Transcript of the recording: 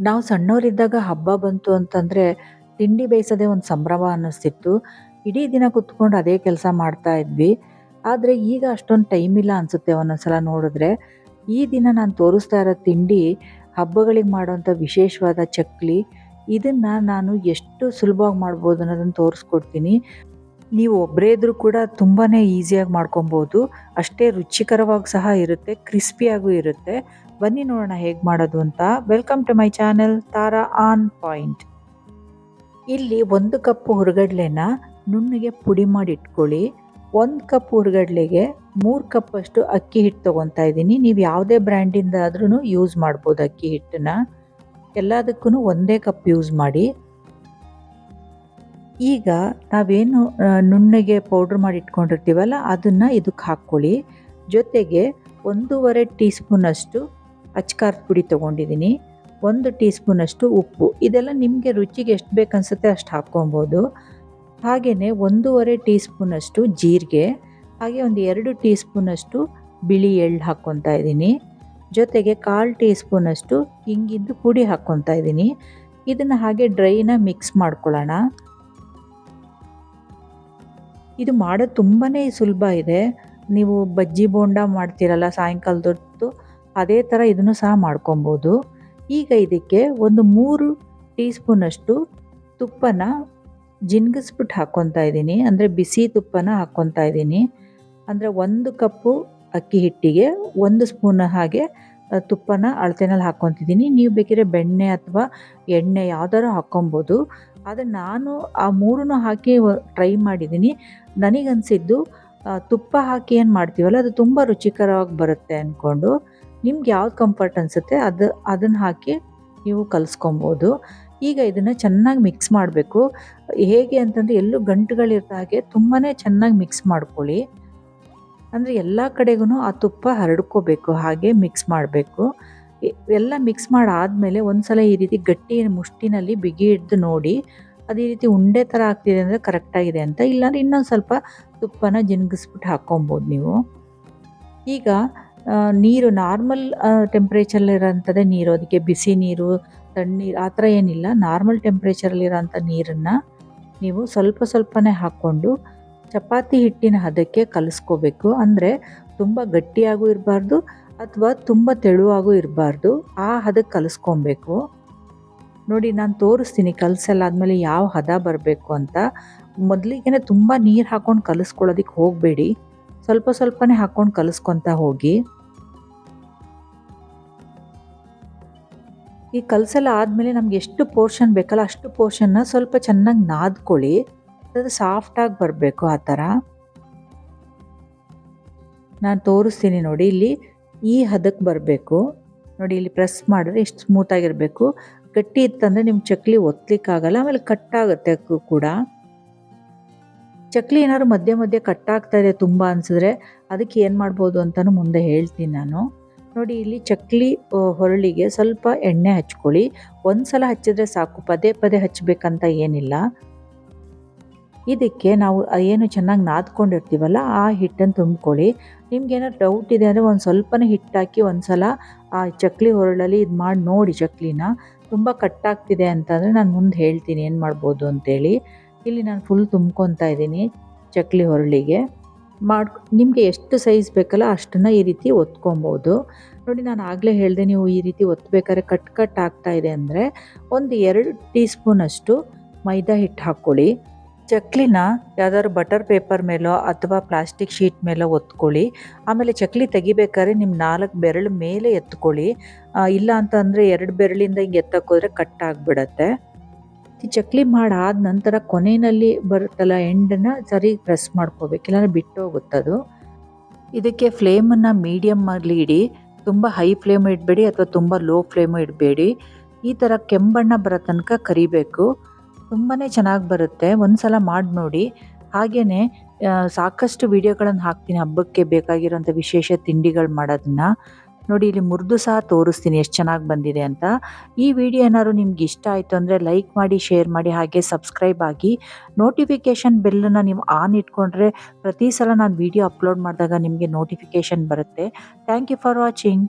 ನಾವು ಸಣ್ಣವರಿದ್ದಾಗ ಹಬ್ಬ ಬಂತು ಅಂತಂದರೆ ತಿಂಡಿ ಬೇಯಿಸೋದೇ ಒಂದು ಸಂಭ್ರಮ ಅನ್ನಿಸ್ತಿತ್ತು. ಇಡೀ ದಿನ ಕುತ್ಕೊಂಡು ಅದೇ ಕೆಲಸ ಮಾಡ್ತಾ ಇದ್ವಿ. ಆದರೆ ಈಗ ಅಷ್ಟೊಂದು ಟೈಮ್ ಇಲ್ಲ ಅನಿಸುತ್ತೆ ಒಂದೊಂದ್ಸಲ ನೋಡಿದ್ರೆ. ಈ ದಿನ ನಾನು ತೋರಿಸ್ತಾ ಇರೋ ತಿಂಡಿ ಹಬ್ಬಗಳಿಗೆ ಮಾಡೋಂಥ ವಿಶೇಷವಾದ ಚಕ್ಲಿ. ಇದನ್ನು ನಾನು ಎಷ್ಟು ಸುಲಭವಾಗಿ ಮಾಡ್ಬೋದು ಅನ್ನೋದನ್ನು ತೋರಿಸ್ಕೊಡ್ತೀನಿ. ನೀವು ಒಬ್ಬರೇ ಇದ್ರೂ ಕೂಡ ತುಂಬಾ ಈಸಿಯಾಗಿ ಮಾಡ್ಕೊಬೋದು. ಅಷ್ಟೇ ರುಚಿಕರವಾಗಿ ಸಹ ಇರುತ್ತೆ, ಕ್ರಿಸ್ಪಿಯಾಗೂ ಇರುತ್ತೆ. ಬನ್ನಿ ನೋಡೋಣ ಹೇಗೆ ಮಾಡೋದು ಅಂತ. Welcome to my channel Tara on point. ಇಲ್ಲಿ 1 ಕಪ್ ಹುರ್ಗಡ್ಲೆನ ನುಣ್ಣಗೆ ಪುಡಿ ಮಾಡಿ ಇಟ್ಕೊಳ್ಳಿ. 1 ಕಪ್ ಹುರ್ಗಡ್ಲೆಗೆ 3 ಕಪ್ಪಷ್ಟು ಅಕ್ಕಿ ಹಿಟ್ಟು ತೊಗೊತಾ ಇದ್ದೀನಿ. ನೀವು ಯಾವುದೇ ಬ್ರ್ಯಾಂಡಿಂದ ಆದ್ರೂ ಯೂಸ್ ಮಾಡ್ಬೋದು ಅಕ್ಕಿ ಹಿಟ್ಟನ್ನ. ಎಲ್ಲದಕ್ಕೂ ಒಂದೇ ಕಪ್ ಯೂಸ್ ಮಾಡಿ. ಈಗ ನಾವೇನು ನುಣ್ಣಗೆ ಪೌಡ್ರ್ ಮಾಡಿ ಇಟ್ಕೊಂಡಿರ್ತೀವಲ್ಲ ಅದನ್ನು ಇದಕ್ಕೆ ಹಾಕ್ಕೊಳ್ಳಿ. ಜೊತೆಗೆ 1.5 ಟೀ ಸ್ಪೂನಷ್ಟು ಅಚ್ಕಾರದ ಪುಡಿ ತೊಗೊಂಡಿದ್ದೀನಿ. 1 ಟೀ ಸ್ಪೂನಷ್ಟು ಉಪ್ಪು. ಇದೆಲ್ಲ ನಿಮಗೆ ರುಚಿಗೆ ಎಷ್ಟು ಬೇಕನ್ಸುತ್ತೆ ಅಷ್ಟು ಹಾಕ್ಕೊಬೋದು. ಹಾಗೆಯೇ 1.5 ಟೀ ಸ್ಪೂನಷ್ಟು ಜೀರಿಗೆ, ಹಾಗೆ ಒಂದು 2 ಟೀ ಸ್ಪೂನಷ್ಟು ಬಿಳಿ ಎಳ್ಳು ಹಾಕ್ಕೊತಾ ಇದ್ದೀನಿ. ಜೊತೆಗೆ 1/4 ಟೀ ಸ್ಪೂನಷ್ಟು ಹಿಂಗಿಂದು ಪುಡಿ ಹಾಕ್ಕೊತಾ ಇದ್ದೀನಿ. ಇದನ್ನು ಹಾಗೆ ಡ್ರೈನ ಮಿಕ್ಸ್ ಮಾಡ್ಕೊಳ್ಳೋಣ. ಇದು ಮಾಡೋದು ತುಂಬಾ ಸುಲಭ ಇದೆ. ನೀವು ಬಜ್ಜಿ ಬೋಂಡ ಮಾಡ್ತೀರಲ್ಲ ಸಾಯಂಕಾಲದೊತ್ತು, ಅದೇ ಥರ ಇದನ್ನು ಸಹ ಮಾಡ್ಕೊಬೋದು. ಈಗ ಇದಕ್ಕೆ ಒಂದು 3 ಟೀ ಸ್ಪೂನಷ್ಟು ತುಪ್ಪನ ಜಿನ್ಗಿಸ್ಬಿಟ್ಟು ಹಾಕ್ಕೊತಾ ಇದ್ದೀನಿ. ಅಂದರೆ ಬಿಸಿ ತುಪ್ಪನ ಹಾಕ್ಕೊತಾ ಇದ್ದೀನಿ. ಅಂದರೆ 1 ಕಪ್ಪು ಅಕ್ಕಿ ಹಿಟ್ಟಿಗೆ 1 ಸ್ಪೂನ್ ಹಾಗೆ ತುಪ್ಪನ ಅಳತೆನಲ್ಲಿ ಹಾಕ್ಕೊತಿದ್ದೀನಿ. ನೀವು ಬೇಕಿದ್ರೆ ಬೆಣ್ಣೆ ಅಥವಾ ಎಣ್ಣೆ ಯಾವ್ದಾರು ಹಾಕ್ಕೊಬೋದು. ಆದರೆ ನಾನು ಆ 3 ಹಾಕಿ ಟ್ರೈ ಮಾಡಿದ್ದೀನಿ. ನನಗನ್ಸಿದ್ದು ತುಪ್ಪ ಹಾಕಿ ಏನು ಮಾಡ್ತೀವಲ್ಲ ಅದು ತುಂಬ ರುಚಿಕರವಾಗಿ ಬರುತ್ತೆ ಅಂದ್ಕೊಂಡು. ನಿಮ್ಗೆ ಯಾವ್ದು ಕಂಫರ್ಟ್ ಅನಿಸುತ್ತೆ ಅದನ್ನು ಹಾಕಿ ನೀವು ಕಲಿಸ್ಕೊಬೋದು. ಈಗ ಇದನ್ನು ಚೆನ್ನಾಗಿ ಮಿಕ್ಸ್ ಮಾಡಬೇಕು. ಹೇಗೆ ಅಂತಂದರೆ ಎಲ್ಲೂ ಗಂಟುಗಳಿರ್ದ ಹಾಗೆ ತುಂಬಾ ಚೆನ್ನಾಗಿ ಮಿಕ್ಸ್ ಮಾಡ್ಕೊಳ್ಳಿ. ಅಂದರೆ ಎಲ್ಲ ಕಡೆಗೂ ಆ ತುಪ್ಪ ಹರಡ್ಕೋಬೇಕು, ಹಾಗೆ ಮಿಕ್ಸ್ ಮಾಡಬೇಕು. ಎಲ್ಲ ಮಿಕ್ಸ್ ಮಾಡಾದಮೇಲೆ ಒಂದು ಸಲ ಈ ರೀತಿ ಗಟ್ಟಿ ಮುಷ್ಟಿನಲ್ಲಿ ಬಿಗಿ ಹಿಡ್ದು ನೋಡಿ. ಅದು ಈ ರೀತಿ ಉಂಡೆ ಥರ ಆಗ್ತಿದೆ ಅಂದರೆ ಕರೆಕ್ಟಾಗಿದೆ ಅಂತ. ಇಲ್ಲಾಂದರೆ ಇನ್ನೊಂದು ಸ್ವಲ್ಪ ತುಪ್ಪನ ಜಿನ್ಗಿಸ್ಬಿಟ್ಟು ಹಾಕ್ಕೊಬೋದು ನೀವು. ಈಗ ನೀರು ನಾರ್ಮಲ್ ಟೆಂಪ್ರೇಚರಲ್ಲಿರೋಂಥದ್ದೇ ನೀರು, ಅದಕ್ಕೆ ಬಿಸಿ ನೀರು ತಣ್ಣೀರು ಆ ಥರ ಏನಿಲ್ಲ. ನಾರ್ಮಲ್ ಟೆಂಪ್ರೇಚರಲ್ಲಿರೋಂಥ ನೀರನ್ನು ನೀವು ಸ್ವಲ್ಪ ಸ್ವಲ್ಪನೇ ಹಾಕ್ಕೊಂಡು ಚಪಾತಿ ಹಿಟ್ಟಿನ ಹದಕ್ಕೆ ಕಲಿಸ್ಕೋಬೇಕು. ಅಂದರೆ ತುಂಬ ಗಟ್ಟಿಯಾಗೂ ಇರಬಾರ್ದು ಅಥವಾ ತುಂಬ ತೆಳುವಾಗೂ ಇರಬಾರ್ದು. ಆ ಹದಕ್ಕೆ ಕಲಿಸ್ಕೊಬೇಕು. ನೋಡಿ ನಾನು ತೋರಿಸ್ತೀನಿ ಕಲಸೆಲ್ಲಾದ್ಮೇಲೆ ಯಾವ ಹದ ಬರಬೇಕು ಅಂತ. ಮೊದಲಿಗೆ ತುಂಬ ನೀರು ಹಾಕ್ಕೊಂಡು ಕಲಿಸ್ಕೊಳ್ಳೋದಕ್ಕೆ ಹೋಗಬೇಡಿ. ಸ್ವಲ್ಪ ಸ್ವಲ್ಪನೇ ಹಾಕ್ಕೊಂಡು ಕಲಿಸ್ಕೊತಾ ಹೋಗಿ. ಈ ಕಲಸೆಲ್ಲ ಆದಮೇಲೆ ನಮ್ಗೆ ಎಷ್ಟು ಪೋರ್ಷನ್ ಬೇಕಲ್ಲ ಅಷ್ಟು ಪೋರ್ಷನ್ನ ಸ್ವಲ್ಪ ಚೆನ್ನಾಗಿ ನಾದ್ಕೊಳ್ಳಿ. ಅದು ಸಾಫ್ಟಾಗಿ ಬರಬೇಕು ಆ ಥರ. ನಾನು ತೋರಿಸ್ತೀನಿ ನೋಡಿ, ಇಲ್ಲಿ ಈ ಹದಕ್ಕೆ ಬರಬೇಕು. ನೋಡಿ ಇಲ್ಲಿ ಪ್ರೆಸ್ ಮಾಡಿದ್ರೆ ಎಷ್ಟು ಸ್ಮೂತಾಗಿರಬೇಕು. ಗಟ್ಟಿ ಇತ್ತಂದರೆ ನಿಮ್ಮ ಚಕ್ಲಿ ಒತ್ತಲಿಕ್ಕಾಗಲ್ಲ, ಆಮೇಲೆ ಕಟ್ಟಾಗುತ್ತೆ ಕೂಡ. ಚಕ್ಲಿ ಏನಾದ್ರು ಮಧ್ಯೆ ಮಧ್ಯೆ ಕಟ್ಟಾಗ್ತಾ ಇದೆ ತುಂಬ ಅನಿಸಿದ್ರೆ ಅದಕ್ಕೆ ಏನು ಮಾಡ್ಬೋದು ಅಂತಲೂ ಮುಂದೆ ಹೇಳ್ತೀನಿ ನಾನು. ನೋಡಿ ಇಲ್ಲಿ ಚಕ್ಲಿ ಹೊರಳಿಗೆ ಸ್ವಲ್ಪ ಎಣ್ಣೆ ಹಚ್ಕೊಳ್ಳಿ. ಒಂದು ಸಲ ಹಚ್ಚಿದ್ರೆ ಸಾಕು, ಪದೇ ಪದೇ ಹಚ್ಚಬೇಕಂತ ಏನಿಲ್ಲ. ಇದಕ್ಕೆ ನಾವು ಏನು ಚೆನ್ನಾಗಿ ನಾದ್ಕೊಂಡಿರ್ತೀವಲ್ಲ ಆ ಹಿಟ್ಟನ್ನು ತುಂಬ್ಕೊಳ್ಳಿ. ನಿಮ್ಗೇನಾದ್ರು ಡೌಟ್ ಇದೆ ಅಂದರೆ ಒಂದು ಸ್ವಲ್ಪನೇ ಹಿಟ್ಟಾಕಿ ಒಂದು ಸಲ ಆ ಚಕ್ಲಿ ಹೊರಳಲ್ಲಿ ಇದು ಮಾಡಿ ನೋಡಿ. ಚಕ್ಲಿನ ತುಂಬ ಕಟ್ಟಾಗ್ತಿದೆ ಅಂತಂದರೆ ನಾನು ಮುಂದೆ ಹೇಳ್ತೀನಿ ಏನು ಮಾಡ್ಬೋದು ಅಂತೇಳಿ. ಇಲ್ಲಿ ನಾನು ಫುಲ್ ತುಂಬ್ಕೊತಾ ಇದ್ದೀನಿ ಚಕ್ಲಿ ಹೊರಳಿಗೆ. ನಿಮಗೆ ಎಷ್ಟು ಸೈಜ್ ಬೇಕಲ್ಲ ಅಷ್ಟನ್ನು ಈ ರೀತಿ ಒತ್ಕೊಬೋದು. ನೋಡಿ ನಾನು ಆಗಲೇ ಹೇಳಿದೆ, ನೀವು ಈ ರೀತಿ ಒತ್ತಬೇಕಾದ್ರೆ ಕಟ್ ಆಗ್ತಾ ಇದೆ ಅಂದರೆ ಒಂದು 2 ಟೀ ಸ್ಪೂನಷ್ಟು ಮೈದಾ ಹಿಟ್ಟು ಹಾಕ್ಕೊಳ್ಳಿ. ಚಕ್ಲಿನ ಯಾವ್ದಾದ್ರು ಬಟರ್ ಪೇಪರ್ ಮೇಲೋ ಅಥವಾ ಪ್ಲಾಸ್ಟಿಕ್ ಶೀಟ್ ಮೇಲೋ ಒತ್ಕೊಳ್ಳಿ. ಆಮೇಲೆ ಚಕ್ಲಿ ತೆಗಿಬೇಕಾದ್ರೆ ನಿಮ್ಮ 4 ಬೆರಳು ಮೇಲೆ ಎತ್ಕೊಳ್ಳಿ. ಇಲ್ಲ ಅಂತಂದರೆ 2 ಬೆರಳಿಂದ ಹಿಂಗೆ ಎತ್ತಕ್ಕೋದ್ರೆ ಕಟ್ ಆಗಿಬಿಡತ್ತೆ. ಈ ಚಕ್ಲಿ ಮಾಡಾದ ನಂತರ ಕೊನೆಯಲ್ಲಿ ಬರುತ್ತಲ್ಲ ಎಂಡನ್ನು ಸರಿ ಪ್ರೆಸ್ ಮಾಡ್ಕೋಬೇಕು, ಇಲ್ಲಾಂದರೆ ಬಿಟ್ಟು ಹೋಗುತ್ತದು. ಇದಕ್ಕೆ ಫ್ಲೇಮನ್ನು ಮೀಡಿಯಮ್ಮಲ್ಲಿ ಇಡಿ. ತುಂಬ ಹೈ ಫ್ಲೇಮ್ ಇಡಬೇಡಿ ಅಥವಾ ತುಂಬ ಲೋ ಫ್ಲೇಮು ಇಡಬೇಡಿ. ಈ ಥರ ಕೆಂಬಣ್ಣ ಬರೋ ತನಕ ಕರಿಬೇಕು. ತುಂಬಾ ಚೆನ್ನಾಗಿ ಬರುತ್ತೆ. ಒಂದು ಸಲ ಮಾಡಿ ನೋಡಿ. ಹಾಗೆಯೇ ಸಾಕಷ್ಟು ವಿಡಿಯೋಗಳನ್ನು ಹಾಕ್ತೀನಿ ಹಬ್ಬಕ್ಕೆ ಬೇಕಾಗಿರೋಂಥ ವಿಶೇಷ ತಿಂಡಿಗಳು ಮಾಡೋದನ್ನು. ನೋಡಿ ಇಲ್ಲಿ ಮುರಿದು ಸಹ ತೋರಿಸ್ತೀನಿ ಎಷ್ಟು ಚೆನ್ನಾಗಿ ಬಂದಿದೆ ಅಂತ. ಈ ವಿಡಿಯೋ ಏನಾದ್ರು ನಿಮ್ಗೆ ಇಷ್ಟ ಆಯಿತು ಅಂದರೆ ಲೈಕ್ ಮಾಡಿ, ಶೇರ್ ಮಾಡಿ, ಹಾಗೆ ಸಬ್ಸ್ಕ್ರೈಬ್ ಆಗಿ. ನೋಟಿಫಿಕೇಷನ್ ಬೆಲ್ಲನ್ನು ನೀವು ಆನ್ ಇಟ್ಕೊಂಡ್ರೆ ಪ್ರತಿ ಸಲ ನಾನು ವಿಡಿಯೋ ಅಪ್ಲೋಡ್ ಮಾಡಿದಾಗ ನಿಮಗೆ ನೋಟಿಫಿಕೇಷನ್ ಬರುತ್ತೆ. Thank you for watching.